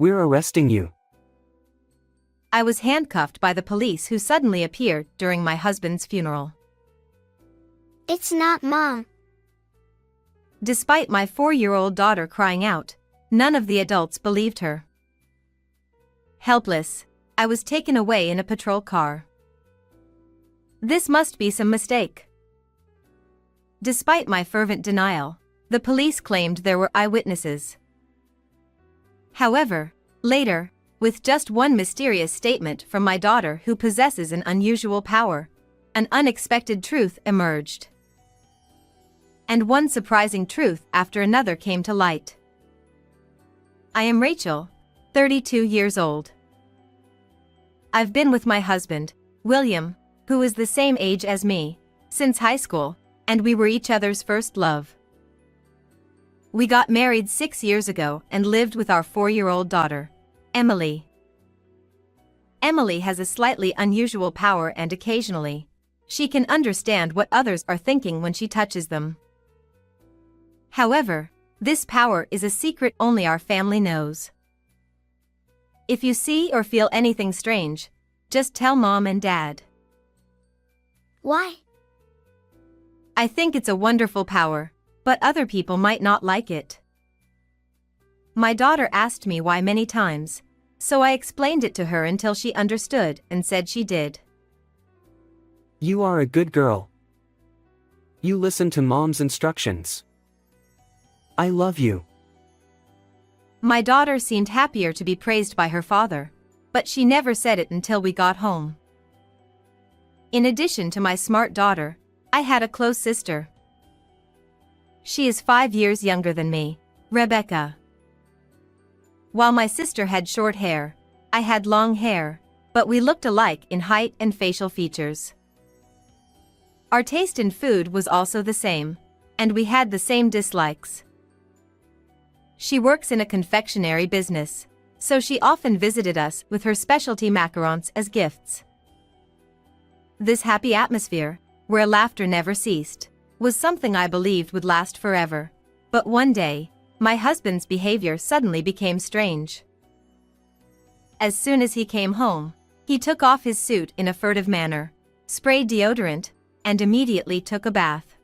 We're arresting you. I was handcuffed by the police who suddenly appeared during my husband's funeral. It's not Mom. Despite my 4-year-old daughter crying out, none of the adults believed her. Helpless, I was taken away in a patrol car. This must be some mistake. Despite my fervent denial, the police claimed there were eyewitnesses. However, later, with just one mysterious statement from my daughter who possesses an unusual power, an unexpected truth emerged. And one surprising truth after another came to light. I am Rachel, 32 years old. I've been with my husband, William, who is the same age as me, since high school, and we were each other's first love. We got married 6 years ago and lived with our 4-year-old daughter, Emily. Emily has a slightly unusual power and occasionally, she can understand what others are thinking when she touches them. However, this power is a secret only our family knows. If you see or feel anything strange, just tell Mom and Dad. Why? I think it's a wonderful power, but other people might not like it. My daughter asked me why many times, so I explained it to her until she understood and said she did. You are a good girl. You listen to Mom's instructions. I love you. My daughter seemed happier to be praised by her father, but she never said it until we got home. In addition to my smart daughter, I had a close sister. She is 5 years younger than me, Rebecca. While my sister had short hair, I had long hair, but we looked alike in height and facial features. Our taste in food was also the same, and we had the same dislikes. She works in a confectionery business, so she often visited us with her specialty macarons as gifts. This happy atmosphere, where laughter never ceased, was something I believed would last forever. But one day, my husband's behavior suddenly became strange. As soon as he came home, he took off his suit in a furtive manner, sprayed deodorant, and immediately took a bath.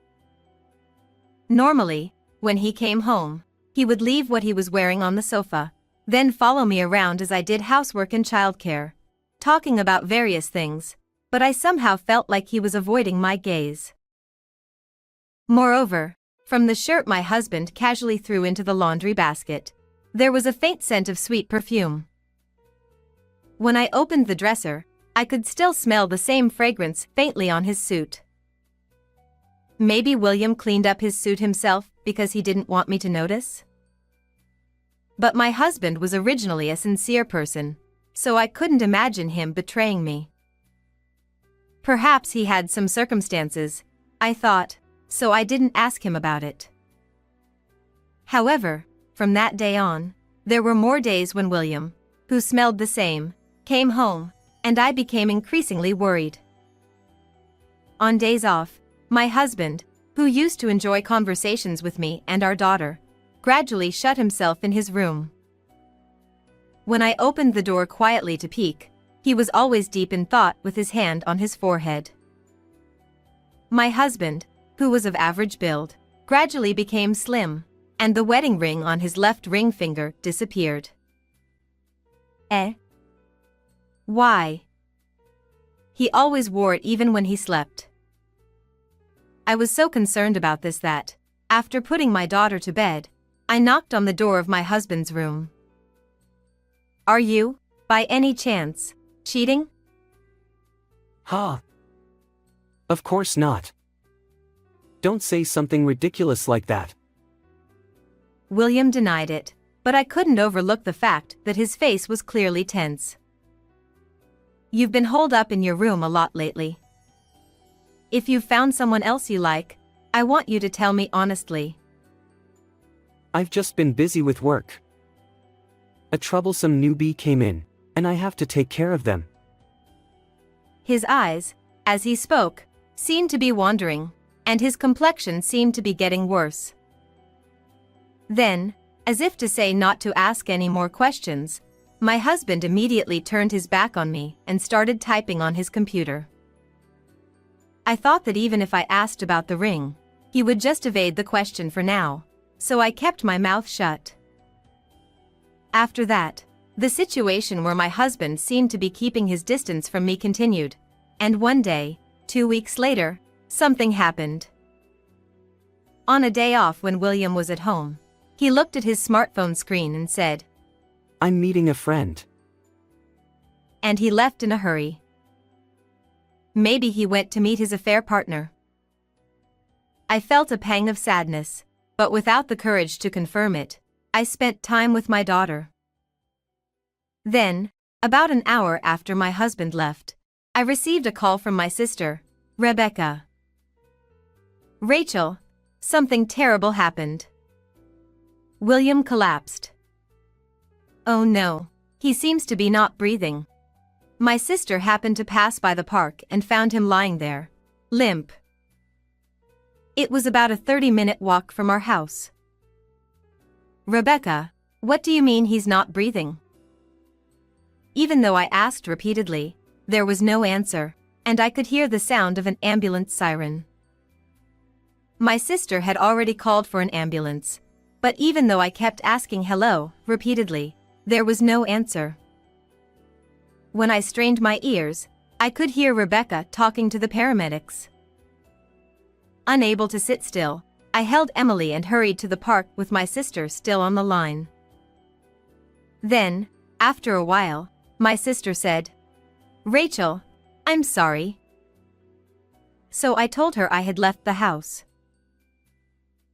Normally, when he came home, he would leave what he was wearing on the sofa, then follow me around as I did housework and childcare, talking about various things, but I somehow felt like he was avoiding my gaze. Moreover, from the shirt my husband casually threw into the laundry basket, there was a faint scent of sweet perfume. When I opened the dresser, I could still smell the same fragrance faintly on his suit. Maybe William cleaned up his suit himself because he didn't want me to notice? But my husband was originally a sincere person, so I couldn't imagine him betraying me. Perhaps he had some circumstances, I thought, so I didn't ask him about it. However, from that day on, there were more days when William, who smelled the same, came home, and I became increasingly worried. On days off, my husband, who used to enjoy conversations with me and our daughter, gradually shut himself in his room. When I opened the door quietly to peek, he was always deep in thought with his hand on his forehead. My husband, who was of average build, gradually became slim, and the wedding ring on his left ring finger disappeared. Why? He always wore it even when he slept. I was so concerned about this that, after putting my daughter to bed, I knocked on the door of my husband's room. Are you, by any chance, cheating? Ha! Of course not. Don't say something ridiculous like that. William denied it, but I couldn't overlook the fact that his face was clearly tense. You've been holed up in your room a lot lately. If you've found someone else you like, I want you to tell me honestly. I've just been busy with work. A troublesome newbie came in, and I have to take care of them. His eyes, as he spoke, seemed to be wandering, and his complexion seemed to be getting worse. Then, as if to say not to ask any more questions, My husband immediately turned his back on me and started typing on his computer. I thought that even if I asked about the ring, he would just evade the question for now, so I kept my mouth shut. After that, the situation where my husband seemed to be keeping his distance from me continued, and one day, 2 weeks later, something happened. On a day off when William was at home, he looked at his smartphone screen and said, "I'm meeting a friend." and he left in a hurry. Maybe he went to meet his affair partner. I felt a pang of sadness, but without the courage to confirm it, I spent time with my daughter. Then, about an hour after my husband left, I received a call from my sister, Rebecca. "Rachel, something terrible happened. William collapsed." "Oh no, he seems to be not breathing." My sister happened to pass by the park and found him lying there, limp. It was about a 30-minute walk from our house. "Rebecca, what do you mean he's not breathing?" Even though I asked repeatedly, there was no answer, and I could hear the sound of an ambulance siren. My sister had already called for an ambulance, but even though I kept asking hello repeatedly, there was no answer. When I strained my ears, I could hear Rebecca talking to the paramedics. Unable to sit still, I held Emily and hurried to the park with my sister still on the line. Then, after a while, my sister said, "Rachel, I'm sorry." So I told her I had left the house.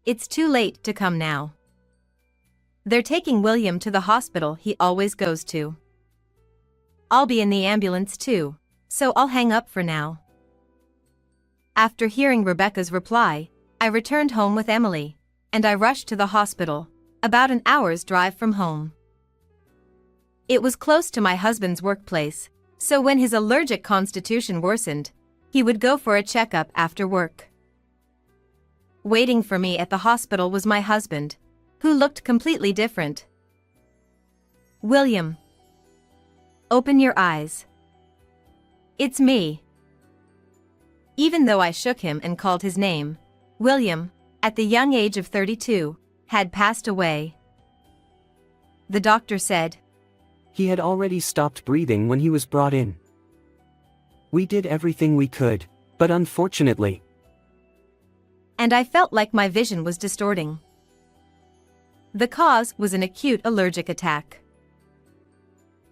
"It's too late to come now. They're taking William to the hospital he always goes to. I'll be in the ambulance too, so I'll hang up for now." After hearing Rebecca's reply, I returned home with Emily, and I rushed to the hospital, about an hour's drive from home. It was close to my husband's workplace, so when his allergic constitution worsened, he would go for a checkup after work. Waiting for me at the hospital was my husband, who looked completely different. "William, open your eyes. It's me." Even though I shook him and called his name, William, at the young age of 32, had passed away. The doctor said, He had already stopped breathing when he was brought in. We did everything we could, but unfortunately. And I felt like my vision was distorting. The cause was an acute allergic attack.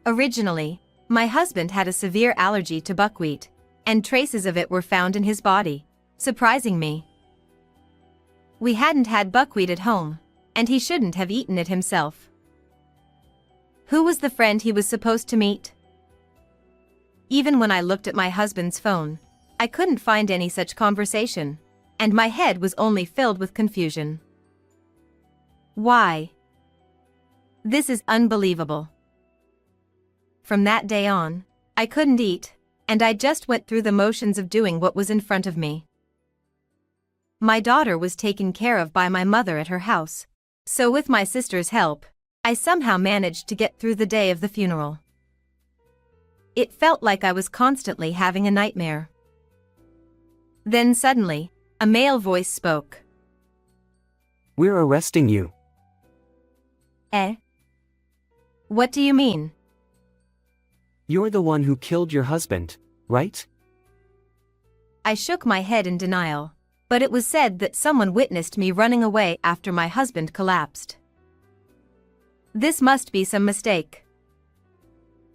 Originally, my husband had a severe allergy to buckwheat, and traces of it were found in his body, surprising me. We hadn't had buckwheat at home, and he shouldn't have eaten it himself. Who was the friend he was supposed to meet? Even when I looked at my husband's phone, I couldn't find any such conversation, and my head was only filled with confusion. Why? This is unbelievable. From that day on, I couldn't eat, and I just went through the motions of doing what was in front of me. My daughter was taken care of by my mother at her house, so with my sister's help, I somehow managed to get through the day of the funeral. It felt like I was constantly having a nightmare. Then suddenly, a male voice spoke. "We're arresting you." Eh? What do you mean? You're the one who killed your husband, right? I shook my head in denial, but it was said that someone witnessed me running away after my husband collapsed. This must be some mistake.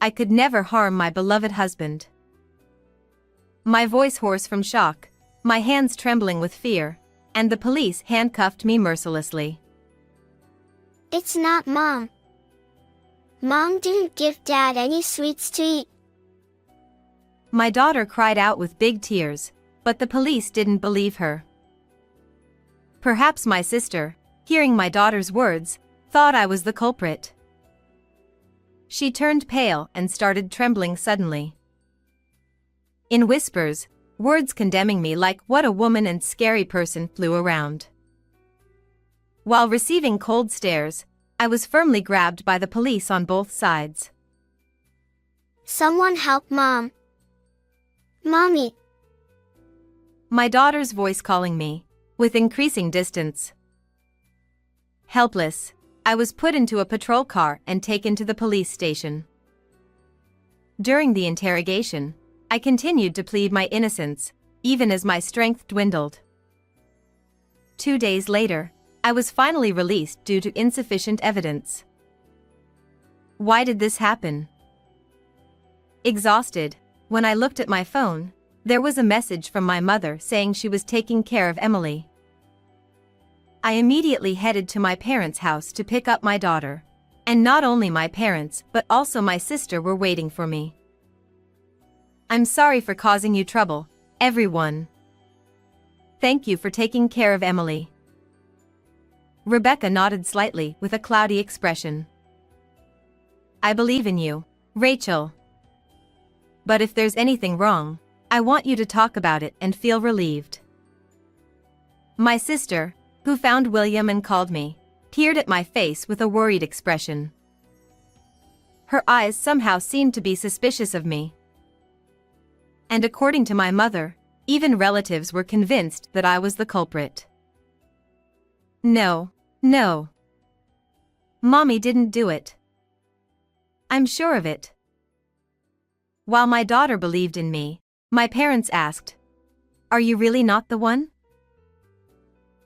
I could never harm my beloved husband. My voice hoarse from shock, my hands trembling with fear, and the police handcuffed me mercilessly. It's not Mom. Mom didn't give Dad any sweets to eat. My daughter cried out with big tears, but the police didn't believe her. Perhaps my sister, hearing my daughter's words, thought I was the culprit. She turned pale and started trembling suddenly. In whispers, words condemning me like what a woman and scary person flew around. While receiving cold stares, I was firmly grabbed by the police on both sides. Someone help Mom. Mommy. My daughter's voice calling me, with increasing distance. Helpless, I was put into a patrol car and taken to the police station. During the interrogation, I continued to plead my innocence, even as my strength dwindled. 2 days later, I was finally released due to insufficient evidence. Why did this happen? Exhausted, when I looked at my phone, there was a message from my mother saying she was taking care of Emily. I immediately headed to my parents' house to pick up my daughter, and not only my parents but also my sister were waiting for me. I'm sorry for causing you trouble, everyone. Thank you for taking care of Emily. Rebecca nodded slightly with a cloudy expression. I believe in you, Rachel. But if there's anything wrong, I want you to talk about it and feel relieved. My sister, who found William and called me, peered at my face with a worried expression. Her eyes somehow seemed to be suspicious of me. And according to my mother, even relatives were convinced that I was the culprit. No. Mommy didn't do it. I'm sure of it. While my daughter believed in me, my parents asked, "Are you really not the one?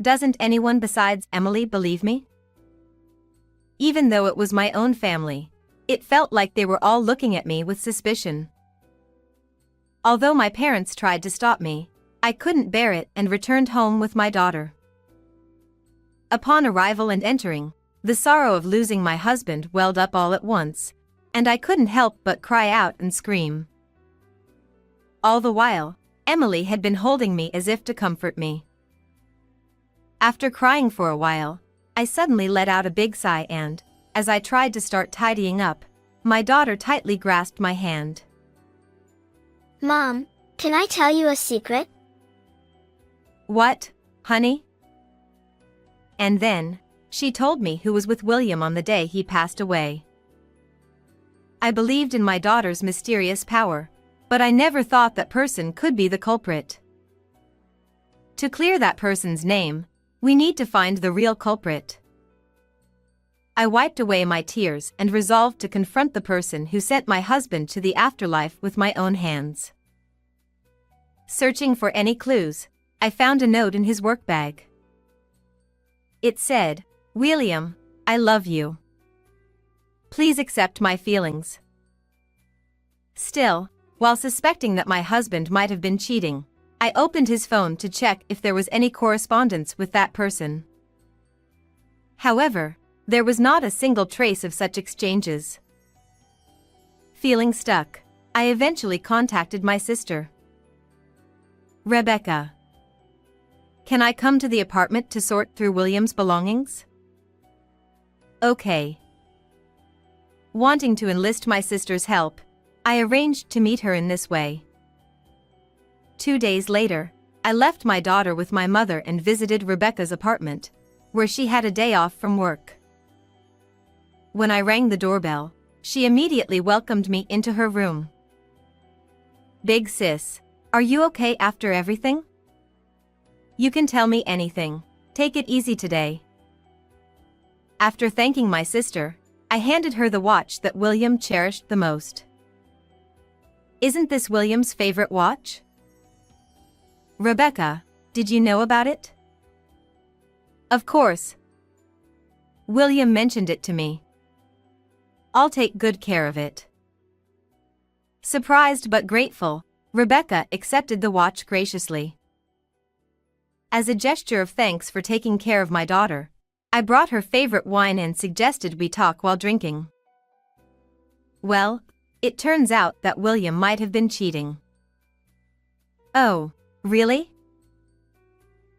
Doesn't anyone besides Emily believe me?" Even though it was my own family, it felt like they were all looking at me with suspicion. Although my parents tried to stop me, I couldn't bear it and returned home with my daughter. Upon arrival and entering, the sorrow of losing my husband welled up all at once, and I couldn't help but cry out and scream. All the while, Emily had been holding me as if to comfort me. After crying for a while, I suddenly let out a big sigh and, as I tried to start tidying up, my daughter tightly grasped my hand. Mom, can I tell you a secret? What, honey? And then, she told me who was with William on the day he passed away. I believed in my daughter's mysterious power, but I never thought that person could be the culprit. To clear that person's name, we need to find the real culprit. I wiped away my tears and resolved to confront the person who sent my husband to the afterlife with my own hands. Searching for any clues, I found a note in his work bag. It said, "William, I love you. Please accept my feelings." Still, while suspecting that my husband might have been cheating, I opened his phone to check if there was any correspondence with that person. However, there was not a single trace of such exchanges. Feeling stuck, I eventually contacted my sister. "Rebecca, can I come to the apartment to sort through William's belongings?" "Okay." Wanting to enlist my sister's help, I arranged to meet her in this way. 2 days later, I left my daughter with my mother and visited Rebecca's apartment, where she had a day off from work. When I rang the doorbell, she immediately welcomed me into her room. "Big sis, are you okay after everything? You can tell me anything. Take it easy today." After thanking my sister, I handed her the watch that William cherished the most. "Isn't this William's favorite watch?" "Rebecca, did you know about it?" "Of course. William mentioned it to me. I'll take good care of it." Surprised but grateful, Rebecca accepted the watch graciously. As a gesture of thanks for taking care of my daughter, I brought her favorite wine and suggested we talk while drinking. Well, it turns out that William might have been cheating. "Oh, really?"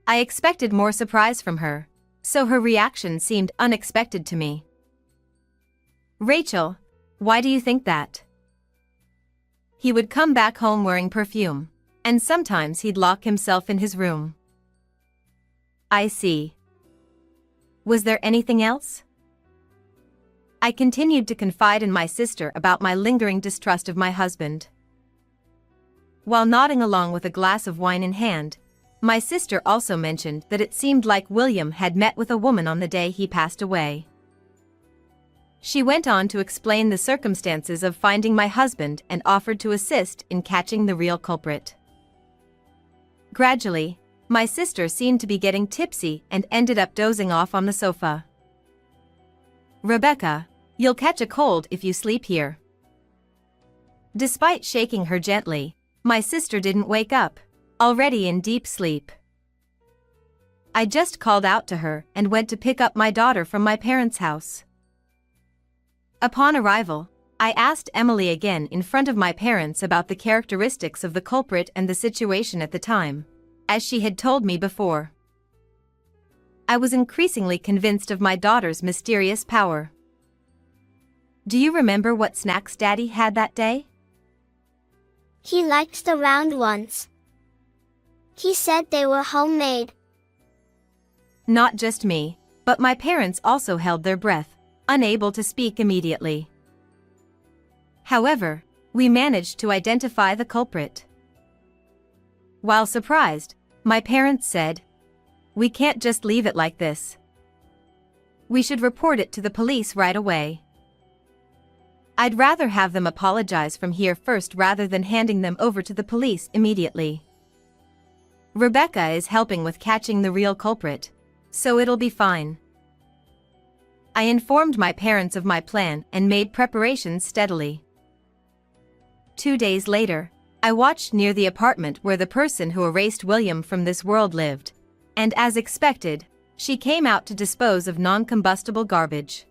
I expected more surprise from her, so her reaction seemed unexpected to me. "Rachel, why do you think that?" He would come back home wearing perfume, and sometimes he'd lock himself in his room. "I see. Was there anything else?" I continued to confide in my sister about my lingering distrust of my husband. While nodding along with a glass of wine in hand, my sister also mentioned that it seemed like William had met with a woman on the day he passed away. She went on to explain the circumstances of finding my husband and offered to assist in catching the real culprit. Gradually, my sister seemed to be getting tipsy and ended up dozing off on the sofa. "Rebecca, you'll catch a cold if you sleep here." Despite shaking her gently, my sister didn't wake up, already in deep sleep. I just called out to her and went to pick up my daughter from my parents' house. Upon arrival, I asked Emily again in front of my parents about the characteristics of the culprit and the situation at the time, as she had told me before. I was increasingly convinced of my daughter's mysterious power. "Do you remember what snacks Daddy had that day?" He likes the round ones. He said they were homemade. Not just me, but my parents also held their breath, unable to speak immediately. However, we managed to identify the culprit. While surprised, my parents said, "We can't just leave it like this. We should report it to the police right away. I'd rather have them apologize from here first rather than handing them over to the police immediately. Rebecca is helping with catching the real culprit, so it'll be fine." I informed my parents of my plan and made preparations steadily. 2 days later, I watched near the apartment where the person who erased William from this world lived, and as expected, she came out to dispose of non-combustible garbage.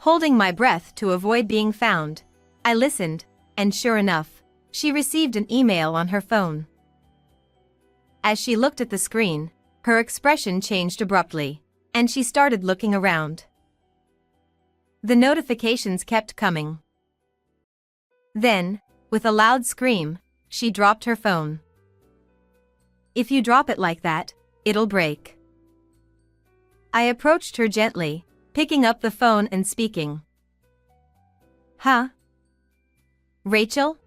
Holding my breath to avoid being found, I listened, and sure enough, she received an email on her phone. As she looked at the screen, her expression changed abruptly, and she started looking around. The notifications kept coming. Then, with a loud scream, she dropped her phone. "If you drop it like that, it'll break." I approached her gently, picking up the phone and speaking. "Huh? Rachel?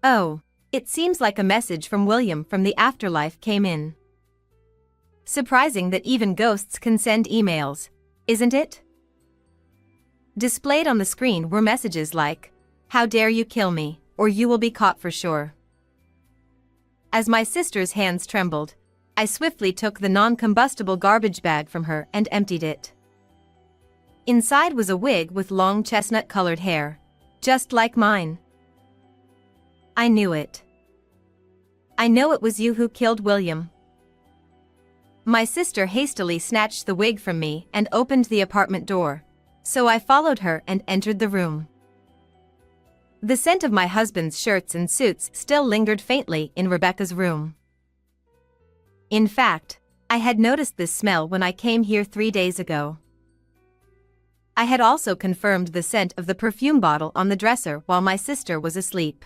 Oh, it seems like a message from William from the afterlife came in. Surprising that even ghosts can send emails, isn't it?" Displayed on the screen were messages like, "How dare you kill me, or you will be caught for sure." As my sister's hands trembled, I swiftly took the non-combustible garbage bag from her and emptied it. Inside was a wig with long chestnut-colored hair, just like mine. I knew it. "I know it was you who killed William." My sister hastily snatched the wig from me and opened the apartment door, so I followed her and entered the room. The scent of my husband's shirts and suits still lingered faintly in Rebecca's room. In fact, I had noticed this smell when I came here 3 days ago. I had also confirmed the scent of the perfume bottle on the dresser while my sister was asleep.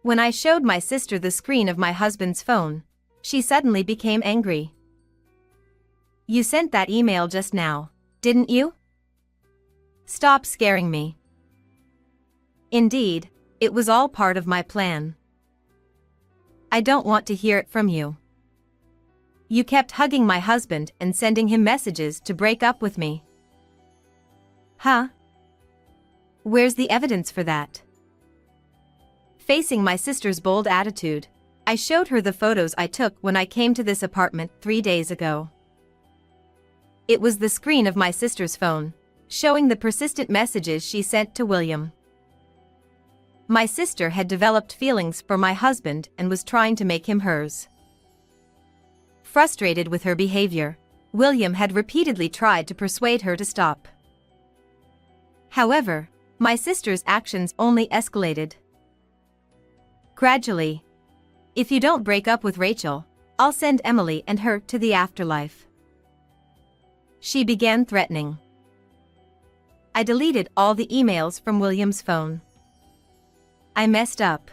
When I showed my sister the screen of my husband's phone, she suddenly became angry. "You sent that email just now, didn't you? Stop scaring me." "Indeed, it was all part of my plan." "I don't want to hear it from you. You kept hugging my husband and sending him messages to break up with me." "Huh? Where's the evidence for that?" Facing my sister's bold attitude, I showed her the photos I took when I came to this apartment 3 days ago. It was the screen of my sister's phone, showing the persistent messages she sent to William. My sister had developed feelings for my husband and was trying to make him hers. Frustrated with her behavior, William had repeatedly tried to persuade her to stop. However, my sister's actions only escalated. Gradually, "If you don't break up with Rachel, I'll send Emily and her to the afterlife," she began threatening. I deleted all the emails from William's phone. I messed up.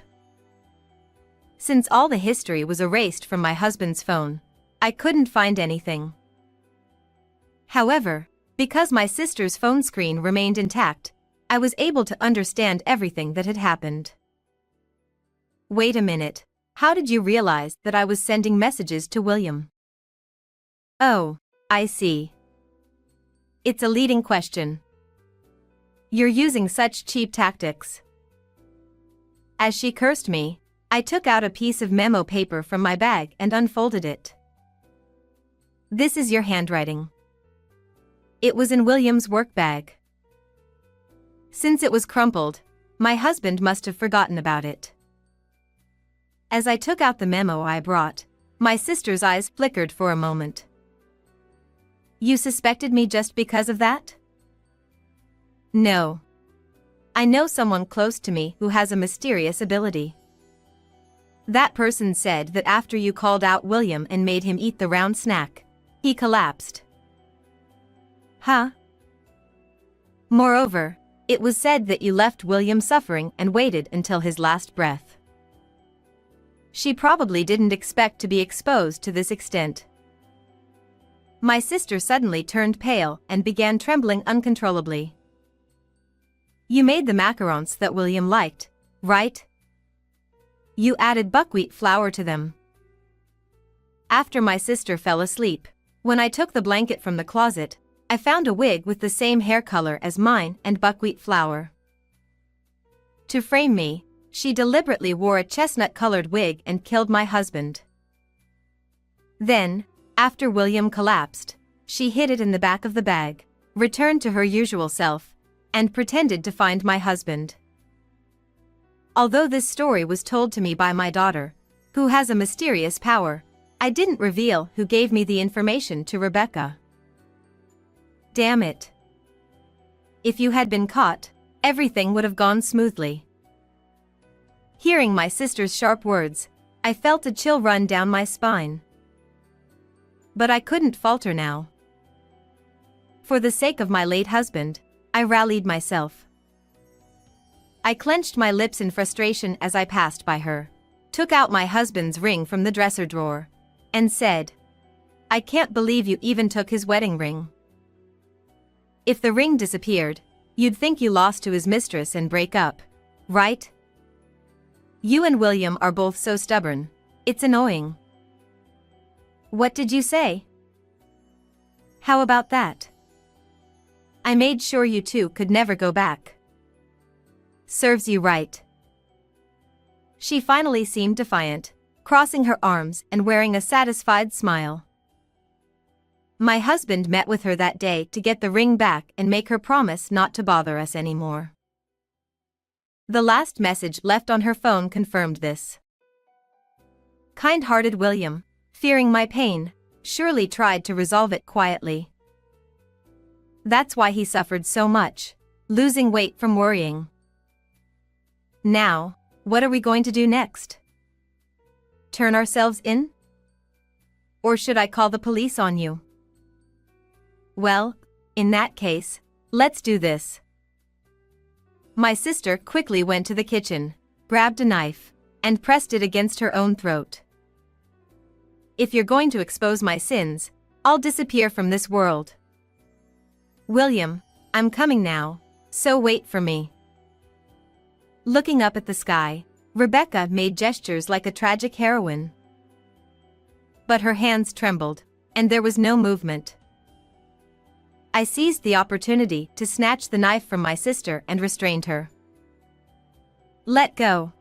Since all the history was erased from my husband's phone, I couldn't find anything. However, Because my sister's phone screen remained intact, I was able to understand everything that had happened. Wait a minute, how did you realize that I was sending messages to William? Oh, I see. It's a leading question. You're using such cheap tactics. As she cursed me, I took out a piece of memo paper from my bag and unfolded it. This is your handwriting. It was in William's work bag. Since it was crumpled, my husband must have forgotten about it. As I took out the memo I brought, my sister's eyes flickered for a moment. You suspected me just because of that? No. I know someone close to me who has a mysterious ability. That person said that after you called out William and made him eat the round snack, he collapsed. Huh? Moreover, it was said that you left William suffering and waited until his last breath. She probably didn't expect to be exposed to this extent. My sister suddenly turned pale and began trembling uncontrollably. You made the macarons that William liked, right? You added buckwheat flour to them. After my sister fell asleep, when I took the blanket from the closet, I found a wig with the same hair color as mine and buckwheat flour. To frame me, she deliberately wore a chestnut-colored wig and killed my husband. Then, after William collapsed, she hid it in the back of the bag, returned to her usual self, and pretended to find my husband. Although this story was told to me by my daughter, who has a mysterious power, I didn't reveal who gave me the information to Rebecca. Damn it. If you had been caught, everything would have gone smoothly. Hearing my sister's sharp words, I felt a chill run down my spine. But I couldn't falter now. For the sake of my late husband, I rallied myself. I clenched my lips in frustration as I passed by her, took out my husband's ring from the dresser drawer, and said, I can't believe you even took his wedding ring. If the ring disappeared, you'd think you lost to his mistress and break up, right? You and William are both so stubborn, it's annoying. What did you say? How about that? I made sure you two could never go back. Serves you right. She finally seemed defiant, crossing her arms and wearing a satisfied smile. My husband met with her that day to get the ring back and make her promise not to bother us anymore. The last message left on her phone confirmed this. Kind-hearted William, fearing my pain, surely tried to resolve it quietly. That's why he suffered so much, losing weight from worrying. Now, what are we going to do next? Turn ourselves in? Or should I call the police on you? Well, in that case, let's do this. My sister quickly went to the kitchen, grabbed a knife, and pressed it against her own throat. If you're going to expose my sins, I'll disappear from this world. William, I'm coming now, so wait for me. Looking up at the sky, Rebecca made gestures like a tragic heroine. But her hands trembled, and there was no movement. I seized the opportunity to snatch the knife from my sister and restrained her. Let go.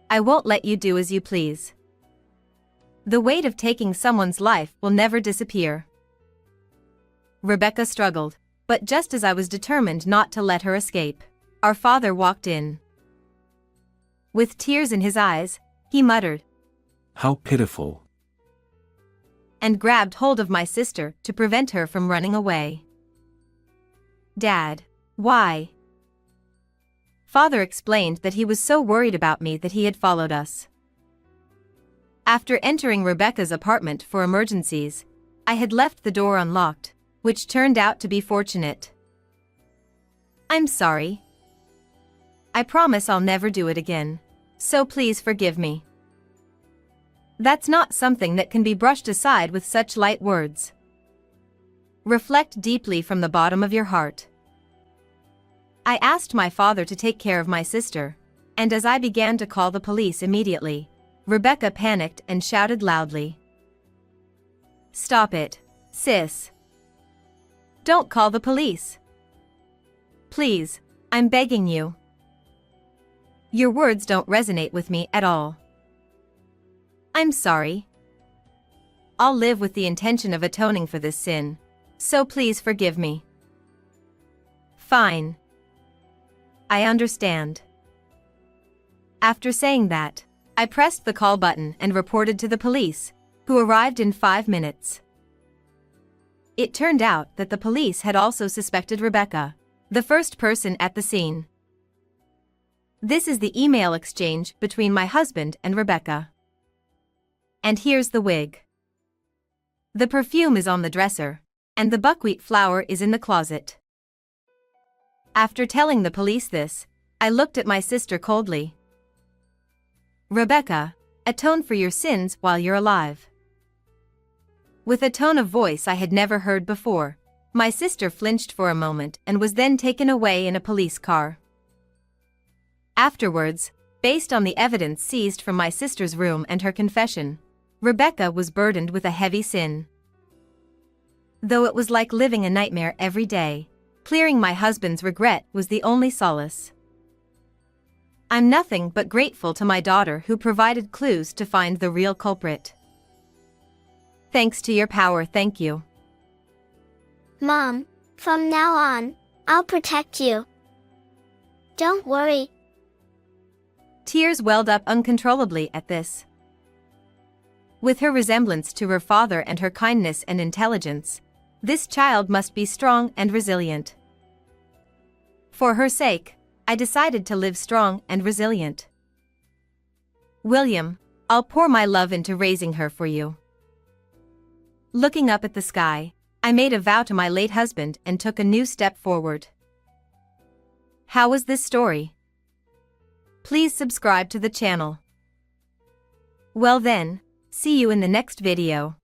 I won't let you do as you please. The weight of taking someone's life will never disappear. Rebecca struggled, but just as I was determined not to let her escape, our father walked in. With tears in his eyes, he muttered, How pitiful. And grabbed hold of my sister to prevent her from running away. Dad, why? Father explained that he was so worried about me that he had followed us. After entering Rebecca's apartment for emergencies, I had left the door unlocked, which turned out to be fortunate. I'm sorry. I promise I'll never do it again, so please forgive me. That's not something that can be brushed aside with such light words. Reflect deeply from the bottom of your heart. I asked my father to take care of my sister, and as I began to call the police immediately, Rebecca panicked and shouted loudly. "Stop it, sis. Don't call the police. Please, I'm begging you. Your words don't resonate with me at all. I'm sorry. I'll live with the intention of atoning for this sin, so please forgive me." "Fine. I understand." After saying that, I pressed the call button and reported to the police, who arrived in 5 minutes. It turned out that the police had also suspected Rebecca, the first person at the scene. This is the email exchange between my husband and Rebecca. And here's the wig. The perfume is on the dresser, and the buckwheat flour is in the closet. After telling the police this, I looked at my sister coldly. "Rebecca, atone for your sins while you're alive." With a tone of voice I had never heard before, my sister flinched for a moment and was then taken away in a police car. Afterwards, based on the evidence seized from my sister's room and her confession, Rebecca was burdened with a heavy sin. Though it was like living a nightmare every day, clearing my husband's regret was the only solace. I'm nothing but grateful to my daughter who provided clues to find the real culprit. Thanks to your power, thank you. Mom, from now on, I'll protect you. Don't worry. Tears welled up uncontrollably at this. With her resemblance to her father and her kindness and intelligence, this child must be strong and resilient. For her sake, I decided to live strong and resilient. William, I'll pour my love into raising her for you. Looking up at the sky, I made a vow to my late husband and took a new step forward. How was this story? Please subscribe to the channel. Well then, see you in the next video.